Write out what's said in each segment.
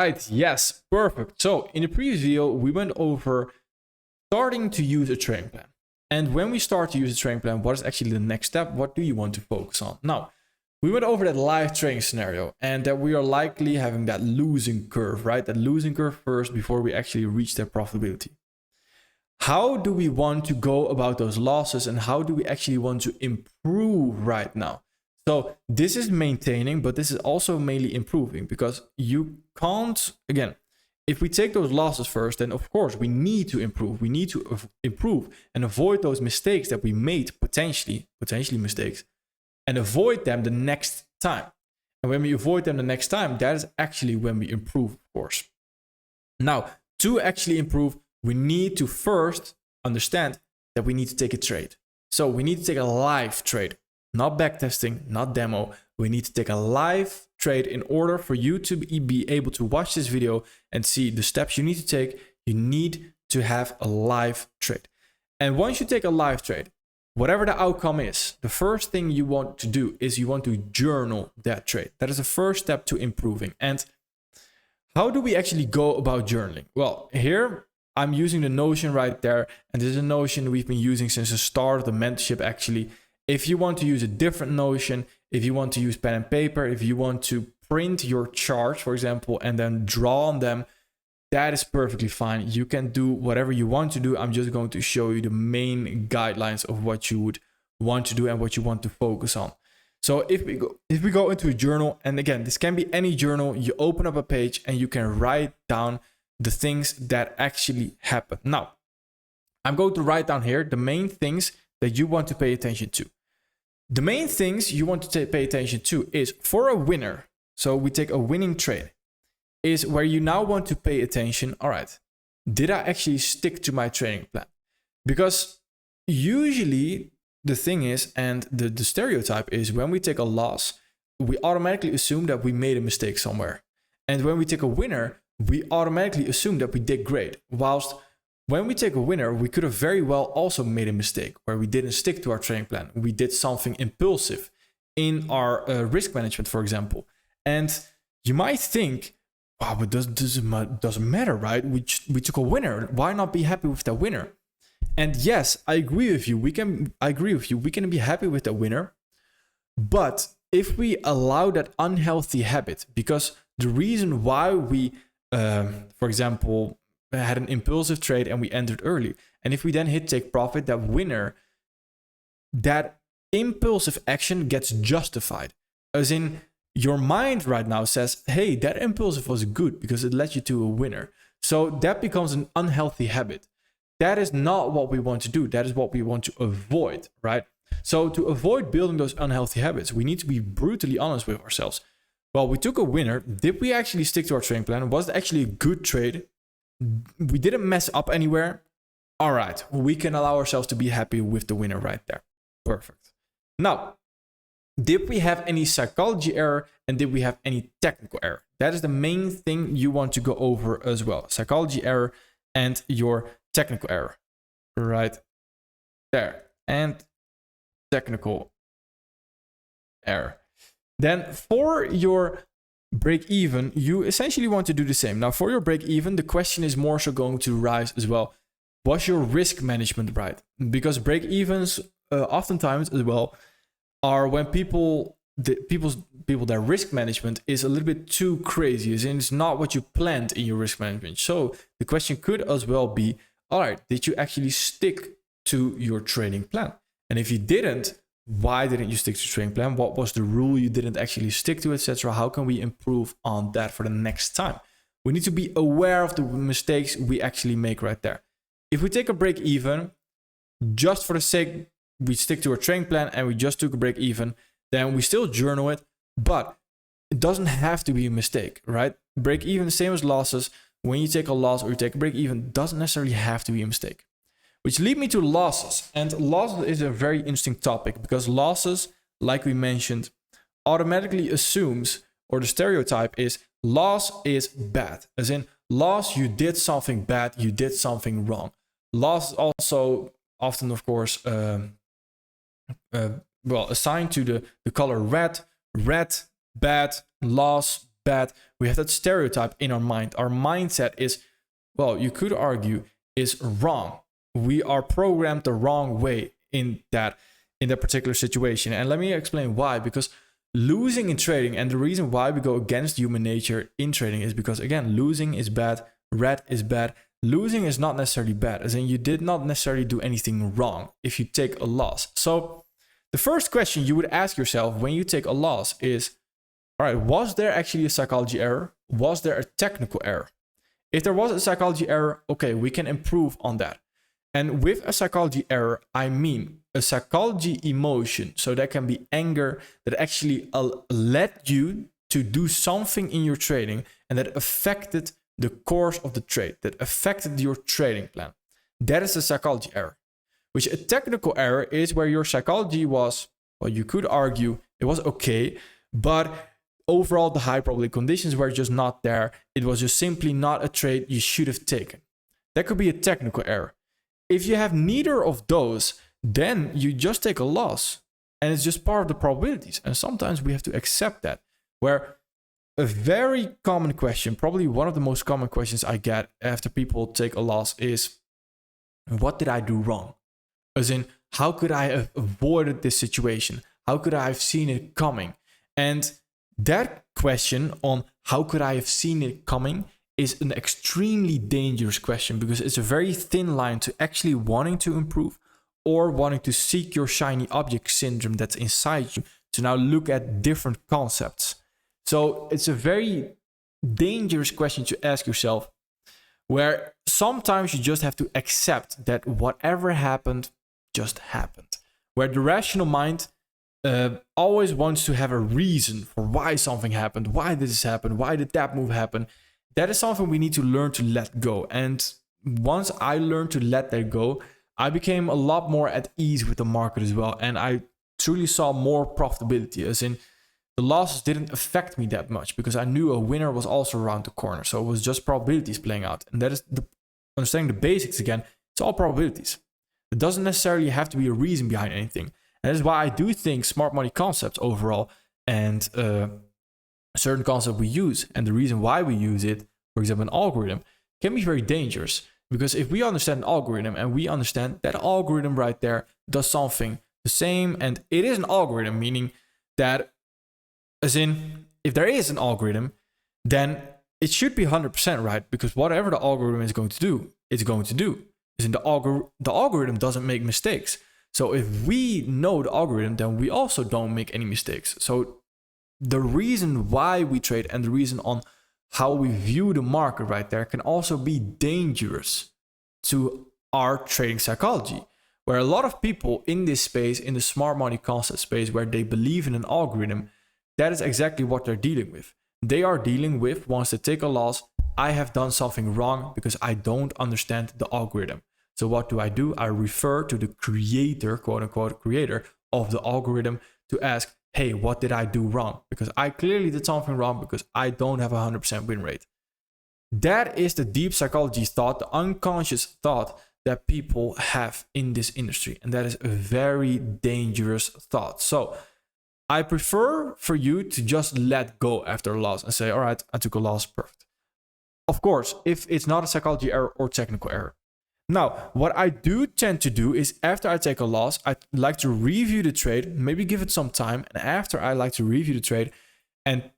right, yes, perfect. So in the previous video, we went over starting to use a training plan. And when we start to use a training plan, what is actually the next step? What do you want to focus on? Now, we went over that live training scenario and that we are likely having that losing curve, right? That losing curve first before we actually reach that profitability. How do we want to go about those losses and how do we actually want to improve right now? So this is maintaining, but this is also mainly improving because you can't, again, if we take those losses first, then of course we need to improve. We need to improve and avoid those mistakes that we made, potentially mistakes, and avoid them the next time. And when we avoid them the next time, that is actually when we improve, of course. Now, to actually improve, we need to first understand that we need to take a trade. So we need to take a live trade, not backtesting, not demo. We need to take a live trade in order for you to be able to watch this video and see the steps you need to take. You need to have a live trade. And once you take a live trade, whatever the outcome is, the first thing you want to do is you want to journal that trade. That is the first step to improving. And how do we actually go about journaling? Well, here I'm using the Notion right there. And this is a Notion we've been using since the start of the mentorship actually. If you want to use a different Notion, if you want to use pen and paper, if you want to print your charts, for example, and then draw on them, that is perfectly fine. You can do whatever you want to do. I'm just going to show you the main guidelines of what you would want to do and what you want to focus on. So if we go into a journal, and again, this can be any journal, you open up a page and you can write down the things that actually happen. Now, I'm going to write down here the main things that you want to pay attention to. The main things you want to pay attention to is for a winner. So we take a winning trade is where you now want to pay attention. All right, did I actually stick to my training plan? Because usually the thing is, and the stereotype is when we take a loss, we automatically assume that we made a mistake somewhere. And when we take a winner, we automatically assume that we did great. Whilst when we take a winner, we could have very well also made a mistake where we didn't stick to our training plan. We did something impulsive in our risk management, for example. And you might think, wow, but doesn't matter, right? We took a winner. Why not be happy with that winner? And yes, I agree with you. We can be happy with that winner. But if we allow that unhealthy habit, because the reason why we, for example, had an impulsive trade and we entered early, and if we then hit take profit, that winner, that impulsive action gets justified. As in, your mind right now says, hey, that impulsive was good because it led you to a winner. So that becomes an unhealthy habit. That is not what we want to do. That is what we want to avoid, right? So to avoid building those unhealthy habits, we need to be brutally honest with ourselves. Well, we took a winner. Did we actually stick to our training plan? Was it actually a good trade? We didn't mess up anywhere. All right, we can allow ourselves to be happy with the winner right there. Perfect. Now, did we have any psychology error and did we have any technical error? That is the main thing you want to go over as well. Psychology error and your technical error. Right there. And technical error. Then for your break even, you essentially want to do the same. Now for your break even, the question is more so going to rise as well. Was your risk management right? Because break evens oftentimes as well are when their risk management is a little bit too crazy, as in it's not what you planned in your risk management. So the question could as well be, all right, did you actually stick to your trading plan? And if you didn't, why didn't you stick to your trading plan? What was the rule you didn't actually stick to, etc.? How can we improve on that for the next time? We need to be aware of the mistakes we actually make right there. If we take a break even, just for the sake we stick to our training plan and we just took a break even, then we still journal it, but it doesn't have to be a mistake, right? Break even, same as losses. When you take a loss or you take a break even, doesn't necessarily have to be a mistake. Which lead me to losses. And losses is a very interesting topic because losses, like we mentioned, automatically assumes, or the stereotype is, loss is bad. As in, loss, you did something bad, you did something wrong. Loss is also often, of course, assigned to the color red, bad, loss, bad. We have that stereotype in our mind. Our mindset is, well, you could argue, is wrong. We are programmed the wrong way in that particular situation. And let me explain why. Because losing in trading, and the reason why we go against human nature in trading is because, again, losing is bad, red is bad. Losing is not necessarily bad, as in you did not necessarily do anything wrong if you take a loss. So the first question you would ask yourself when you take a loss is, all right, was there actually a psychology error? Was there a technical error? If there was a psychology error, okay, we can improve on that. And with a psychology error, I mean a psychology emotion. So that can be anger that actually led you to do something in your trading and that affected the course of the trade, that affected your trading plan. That is a psychology error. Which a technical error is where your psychology was, well, you could argue it was okay, but overall the high probability conditions were just not there. It was just simply not a trade you should have taken. That could be a technical error. If you have neither of those, then you just take a loss. And it's just part of the probabilities. And sometimes we have to accept that. Where a very common question, probably one of the most common questions I get after people take a loss is, what did I do wrong? As in, how could I have avoided this situation? How could I have seen it coming? And that question on how could I have seen it coming is an extremely dangerous question, because it's a very thin line to actually wanting to improve or wanting to seek your shiny object syndrome that's inside you to now look at different concepts. So it's a very dangerous question to ask yourself, where sometimes you just have to accept that whatever happened just happened. Where the rational mind always wants to have a reason for why something happened, why did this happen, why did that move happen. That is something we need to learn to let go. And once I learned to let that go, I became a lot more at ease with the market as well. And I truly saw more profitability, as in the losses didn't affect me that much because I knew a winner was also around the corner. So it was just probabilities playing out. And that is understanding the basics again. It's all probabilities. It doesn't necessarily have to be a reason behind anything. And that is why I do think smart money concepts overall and a certain concept we use and the reason why we use it, for example, an algorithm, can be very dangerous. Because if we understand an algorithm and we understand that algorithm right there does something the same, and it is an algorithm, meaning that, as in, if there is an algorithm, then it should be 100% right, because whatever the algorithm is going to do, it's going to do. As in, the algorithm doesn't make mistakes. So if we know the algorithm, then we also don't make any mistakes. So the reason why we trade and the reason on how we view the market right there can also be dangerous to our trading psychology, where a lot of people in this space, in the smart money concept space, where they believe in an algorithm, that is exactly what they're dealing with. They are dealing with, once they take a loss, I have done something wrong because I don't understand the algorithm. So what do? I refer to the creator, quote unquote creator of the algorithm, to ask, hey, what did I do wrong? Because I clearly did something wrong because I don't have a 100% win rate. That is the deep psychology thought, the unconscious thought that people have in this industry. And that is a very dangerous thought. So I prefer for you to just let go after a loss and say, all right, I took a loss, perfect. Of course, if it's not a psychology error or technical error. Now, what I do tend to do is after I take a loss, I like to review the trade, maybe give it some time. And after I like to review the trade and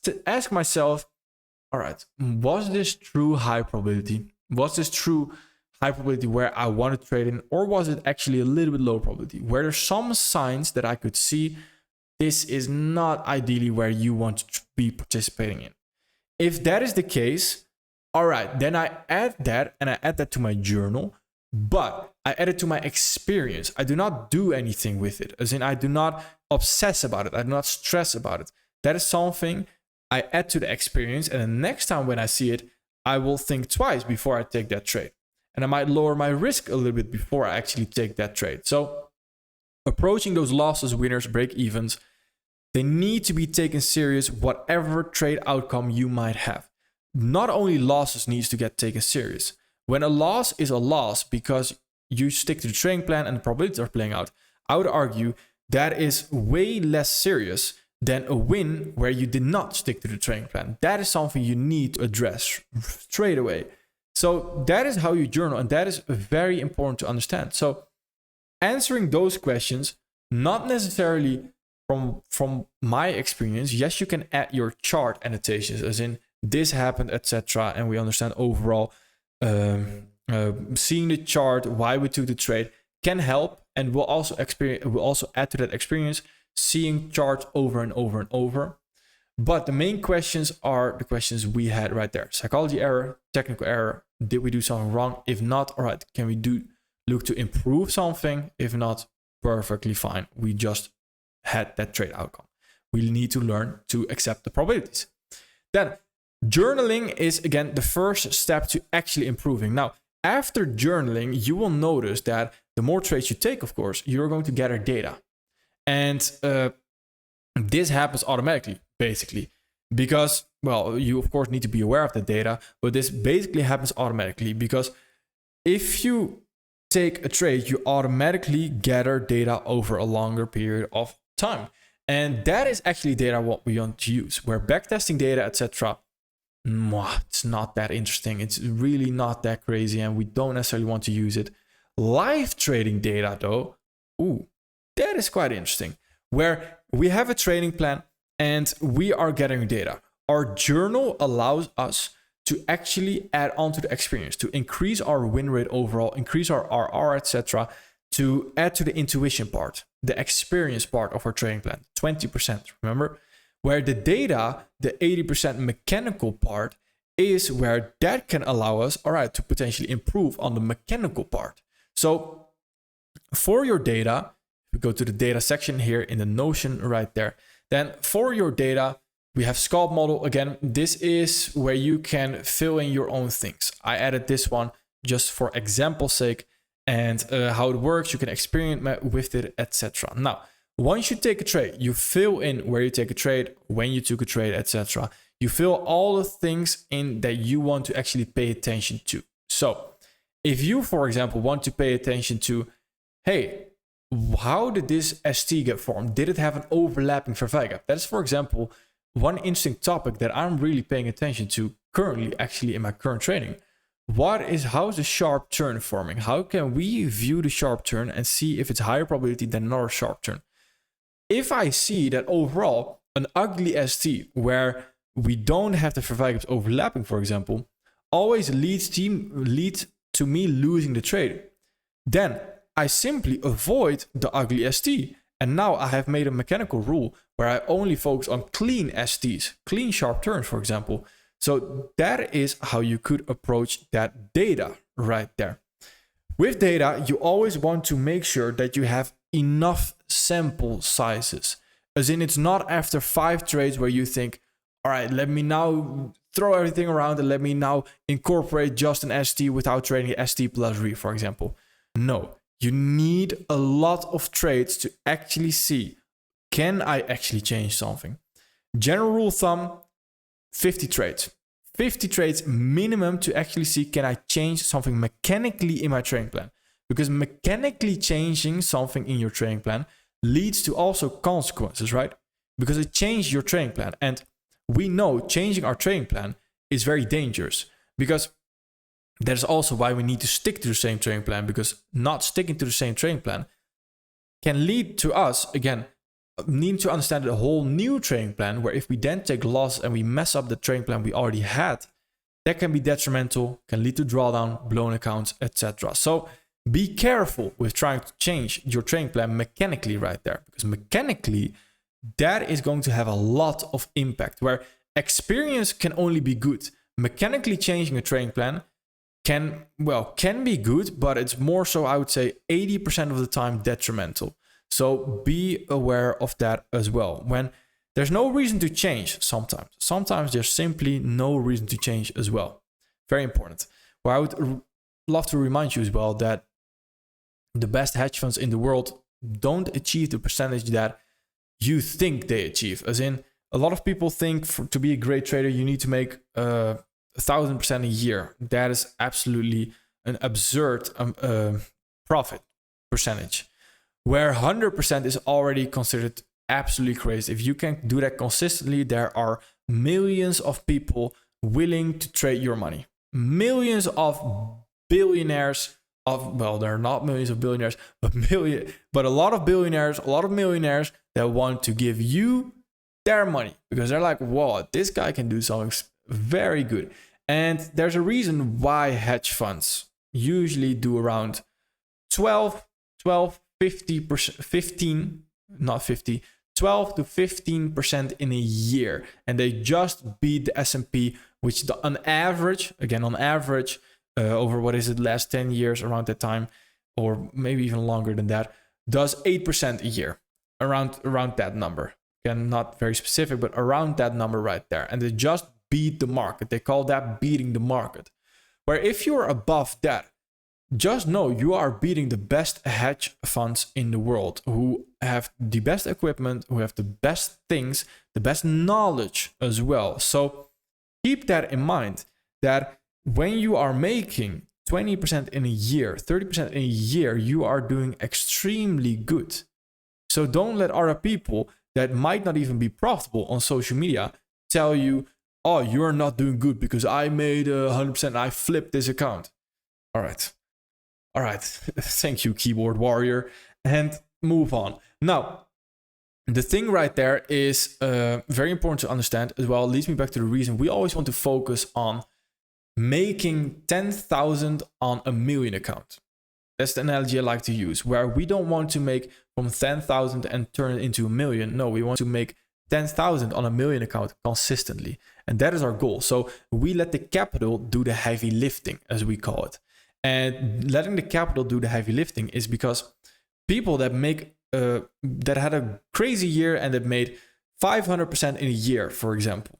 to ask myself, all right, was this true high probability? Was this true high probability where I want to trade in? Or was it actually a little bit low probability? Where there's some signs that I could see this is not ideally where you want to be participating in. If that is the case, all right, then I add that and I add that to my journal, but I add it to my experience. I do not do anything with it. As in, I do not obsess about it. I do not stress about it. That is something I add to the experience. And the next time when I see it, I will think twice before I take that trade. And I might lower my risk a little bit before I actually take that trade. So approaching those losses, winners, break evens, they need to be taken serious, whatever trade outcome you might have. Not only losses needs to get taken serious. When a loss is a loss because you stick to the trading plan and the probabilities are playing out, I would argue that is way less serious than a win where you did not stick to the training plan. That is something you need to address straight away. So that is how you journal, and that is very important to understand. So answering those questions, not necessarily from my experience. Yes, you can add your chart annotations, as in this happened, etc., and we understand overall. Seeing the chart, why we took the trade, can help, and will also add to that experience, seeing charts over and over and over. But the main questions are the questions we had right there: psychology error, technical error. Did we do something wrong? If not, all right, can we look to improve something? If not, perfectly fine. We just had that trade outcome. We need to learn to accept the probabilities. Then journaling is, again, the first step to actually improving. Now, after journaling, you will notice that the more trades you take, of course, you're going to gather data. And this happens automatically, basically, because, well, you, of course, need to be aware of the data, but this basically happens automatically because if you take a trade, you automatically gather data over a longer period of time. And that is actually data what we want to use, where backtesting data, etc., it's not that interesting. It's really not that crazy, and we don't necessarily want to use it. Live trading data, though, that is quite interesting, where we have a trading plan and we are gathering data. Our journal allows us to actually add on to the experience, to increase our win rate overall, increase our RR, etc., to add to the intuition part, the experience part of our trading plan, 20%, remember? Where the data, the 80% mechanical part, is where that can allow us, all right, to potentially improve on the mechanical part. So for your data, if we go to the data section here in the Notion right there, then for your data, we have scalp model. Again, this is where you can fill in your own things. I added this one just for example's sake, and how it works, you can experiment with it, etc. Now, once you take a trade, you fill in where you take a trade, when you took a trade, etc. You fill all the things in that you want to actually pay attention to. So if you, for example, want to pay attention to, hey, how did this ST get formed? Did it have an overlapping fair value gap? That is, for example, one interesting topic that I'm really paying attention to currently, actually in my current trading. How is the sharp turn forming? How can we view the sharp turn and see if it's higher probability than another sharp turn? If I see that overall an ugly ST where we don't have the fair value gaps overlapping, for example, always leads to me losing the trade, then I simply avoid the ugly ST. And now I have made a mechanical rule where I only focus on clean STs, clean sharp turns, for example. So that is how you could approach that data right there. With data, you always want to make sure that you have enough sample sizes. As in, it's not after 5 trades where you think, all right, let me now throw everything around and let me now incorporate just an ST without trading ST plus RE, for example. No, you need a lot of trades to actually see, can I actually change something? General rule of thumb, 50 trades. 50 trades minimum to actually see, can I change something mechanically in my trading plan? Because mechanically changing something in your trading plan leads to also consequences, right? Because it changed your trading plan. And we know changing our trading plan is very dangerous, because that is also why we need to stick to the same trading plan, because not sticking to the same trading plan can lead to us, again, needing to understand a whole new trading plan, where if we then take loss and we mess up the trading plan we already had, that can be detrimental, can lead to drawdown, blown accounts, etc. So be careful with trying to change your trading plan mechanically right there, because mechanically, that is going to have a lot of impact, where experience can only be good. Mechanically changing a trading plan can be good, but it's more so, I would say, 80% of the time detrimental. So be aware of that as well. When there's no reason to change sometimes there's simply no reason to change as well. Very important. Well, I would love to remind you as well that the best hedge funds in the world don't achieve the percentage that you think they achieve. As in, a lot of people think to be a great trader, you need to make 1,000% a year. That is absolutely an absurd profit percentage, where 100% is already considered absolutely crazy. If you can do that consistently, there are millions of people willing to trade your money. Millions of billionaires well, there are not millions of billionaires, but a lot of billionaires, a lot of millionaires that want to give you their money because they're like, whoa, this guy can do something very good. And there's a reason why hedge funds usually do around 12, 50%, 15, not 50, 12 to 15% in a year. And they just beat the S&P, which on average, over what is it, last 10 years around that time, or maybe even longer than that, does 8% a year, around that number. Again, not very specific, but around that number right there. And they just beat the market. They call that beating the market. Where if you're above that, just know you are beating the best hedge funds in the world, who have the best equipment, who have the best things, the best knowledge as well. So keep that in mind, that when you are making 20% in a year, 30% in a year, you are doing extremely good. So don't let other people that might not even be profitable on social media tell you, oh, you're not doing good because I made 100% and I flipped this account. All right. Thank you, keyboard warrior. And move on. Now, the thing right there is very important to understand as well. It leads me back to the reason we always want to focus on making 10,000 on a million account. That's the analogy I like to use, where we don't want to make from 10,000 and turn it into a million. No, we want to make 10,000 on a million account consistently. And that is our goal. So we let the capital do the heavy lifting, as we call it. And letting the capital do the heavy lifting is because people that that had a crazy year and that made 500% in a year, for example,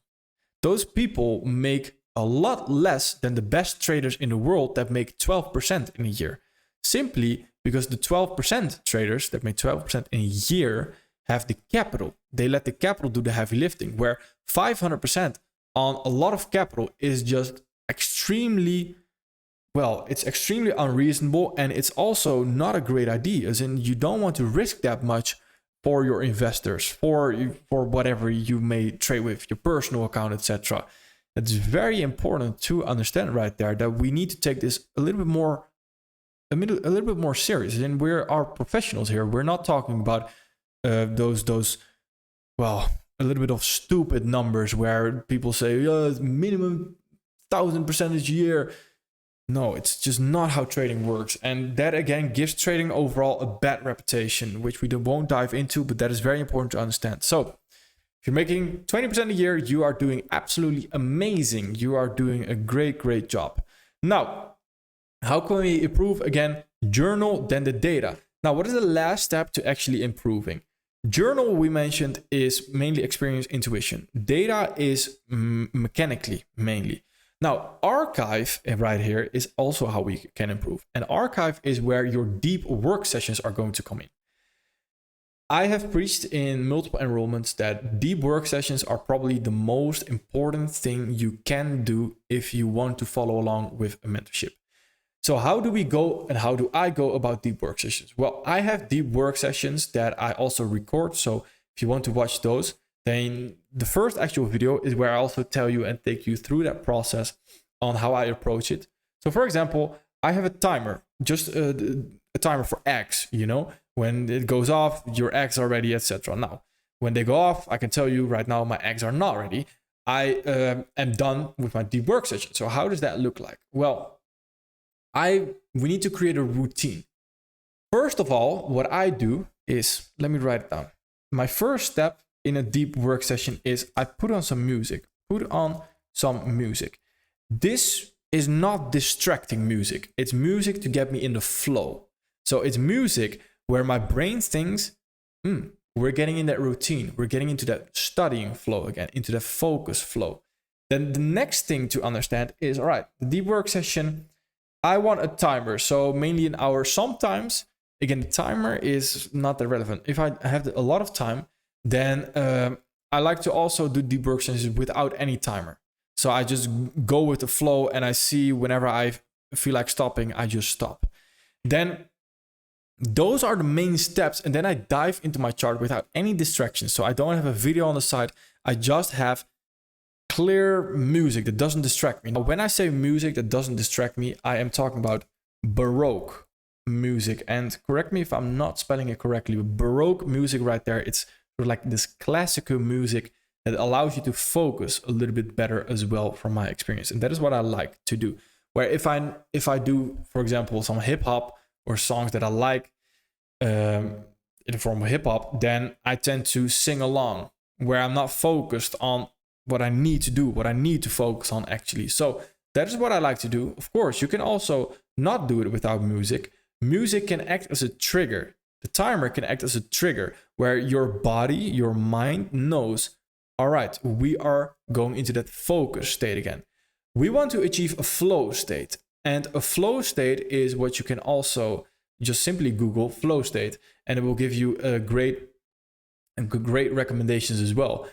those people make a lot less than the best traders in the world that make 12% in a year. Simply because the 12% traders that make 12% in a year have the capital. They let the capital do the heavy lifting, where 500% on a lot of capital is just extremely unreasonable, and it's also not a great idea, as in you don't want to risk that much for your investors, for whatever you may trade with, your personal account, etc. It's very important to understand right there that we need to take this a little bit more serious. And we are professionals here. We're not talking about those a little bit of stupid numbers where people say, it's minimum 1,000% a year. No, it's just not how trading works. And that again gives trading overall a bad reputation, which we won't dive into, but that is very important to understand. So if you're making 20% a year, you are doing absolutely amazing. You are doing a great job. Now, how can we improve? Again, journal, then the data. Now, what is the last step to actually improving? Journal, we mentioned, is mainly experience, intuition. Data is mechanically mainly. Now, archive right here is also how we can improve. And archive is where your deep work sessions are going to come in. I have preached in multiple enrollments that deep work sessions are probably the most important thing you can do if you want to follow along with a mentorship. So how do we go and how do I go about deep work sessions? Well, I have deep work sessions that I also record. So if you want to watch those, then the first actual video is where I also tell you and take you through that process on how I approach it. So for example, I have a timer, just a timer for eggs, when it goes off, your eggs are ready, etc. Now, when they go off, I can tell you right now, my eggs are not ready. I am done with my deep work session. So how does that look like? Well, we need to create a routine. First of all, what I do is, let me write it down. My first step in a deep work session is I put on some music. This is not distracting music. It's music to get me in the flow. So it's music where my brain thinks, we're getting in that routine. We're getting into that studying flow again, into that focus flow. Then the next thing to understand is, all right, the deep work session, I want a timer. So mainly an hour. Sometimes, again, the timer is not that relevant. If I have a lot of time, then I like to also do deep work sessions without any timer. So I just go with the flow and I see whenever I feel like stopping, I just stop. Then those are the main steps. And then I dive into my chart without any distractions. So I don't have a video on the side. I just have clear music that doesn't distract me. Now, when I say music that doesn't distract me, I am talking about Baroque music. And correct me if I'm not spelling it correctly, but Baroque music right there, it's sort of like this classical music that allows you to focus a little bit better as well, from my experience. And that is what I like to do. Where if I do, for example, some hip hop or songs that I like in the form of hip hop, then I tend to sing along, where I'm not focused on what I need to do, what I need to focus on actually. So that is what I like to do. Of course, you can also not do it without music. Music can act as a trigger. The timer can act as a trigger where your body, your mind knows, all right, we are going into that focus state again. We want to achieve a flow state. And a flow state is what you can also just simply Google flow state, and it will give you great recommendations as well.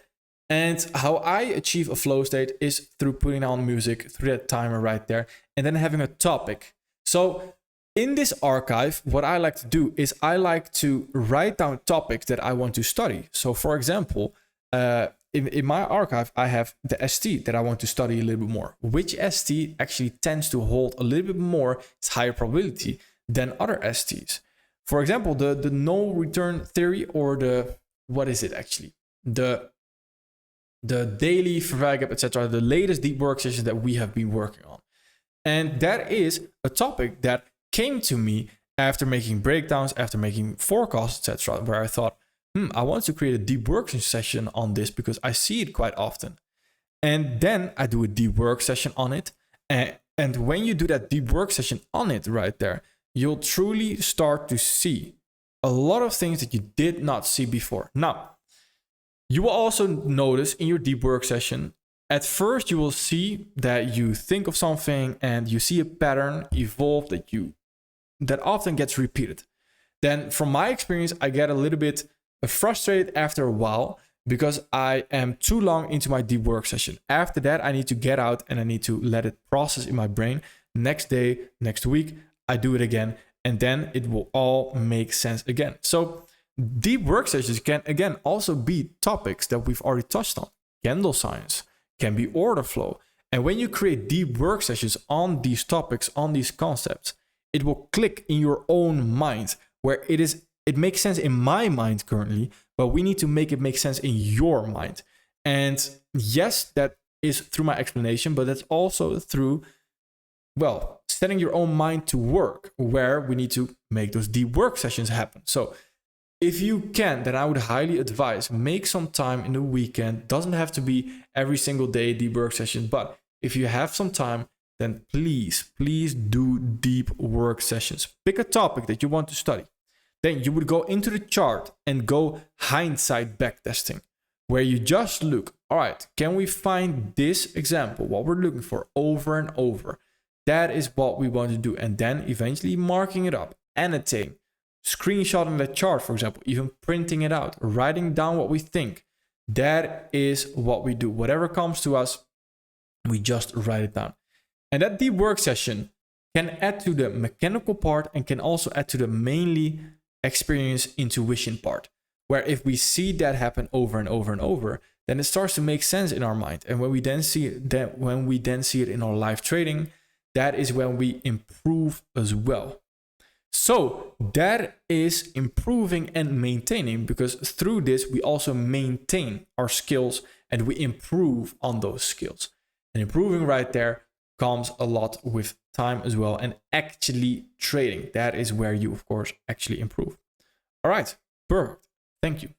And how I achieve a flow state is through putting on music, through that timer right there, and then having a topic. So in this archive, what I like to do is I like to write down topics that I want to study. So for example, in my archive, I have the ST that I want to study a little bit more. Which ST actually tends to hold a little bit more, it's higher probability than other STs. For example, the no return theory, or the, what is it actually? The daily verwijgap, etc., the latest deep work sessions that we have been working on. And that is a topic that came to me after making breakdowns, after making forecasts, etc., where I thought, I want to create a deep work session on this because I see it quite often. And then I do a deep work session on it. And when you do that deep work session on it right there, you'll truly start to see a lot of things that you did not see before. Now, you will also notice in your deep work session, at first you will see that you think of something and you see a pattern evolve that often gets repeated. Then from my experience, I get a little bit frustrated after a while because I am too long into my deep work session. After that, I need to get out and I need to let it process in my brain. Next day, next week, I do it again, and then it will all make sense again. So deep work sessions can again also be topics that we've already touched on. Candle science can be order flow. And when you create deep work sessions on these topics, on these concepts, it will click in your own mind, where it makes sense in my mind currently, but we need to make it make sense in your mind. And yes, that is through my explanation, but that's also through, well, setting your own mind to work, where we need to make those deep work sessions happen. So if you can, then I would highly advise, make some time in the weekend. Doesn't have to be every single day deep work session, but if you have some time, then please do deep work sessions. Pick a topic that you want to study. Then you would go into the chart and go hindsight backtesting, where you just look, all right, can we find this example, what we're looking for, over and over? That is what we want to do. And then eventually marking it up, annotating, screenshotting the chart, for example, even printing it out, writing down what we think. That is what we do. Whatever comes to us, we just write it down. And that deep work session can add to the mechanical part and can also add to the mainly experience intuition part, where if we see that happen over and over and over, then it starts to make sense in our mind. And when we then see it in our live trading, that is when we improve as well. So that is improving and maintaining, because through this we also maintain our skills and we improve on those skills. And improving right there comes a lot with time as well, and actually trading. That is where you, of course, actually improve. All right, perfect. Thank you.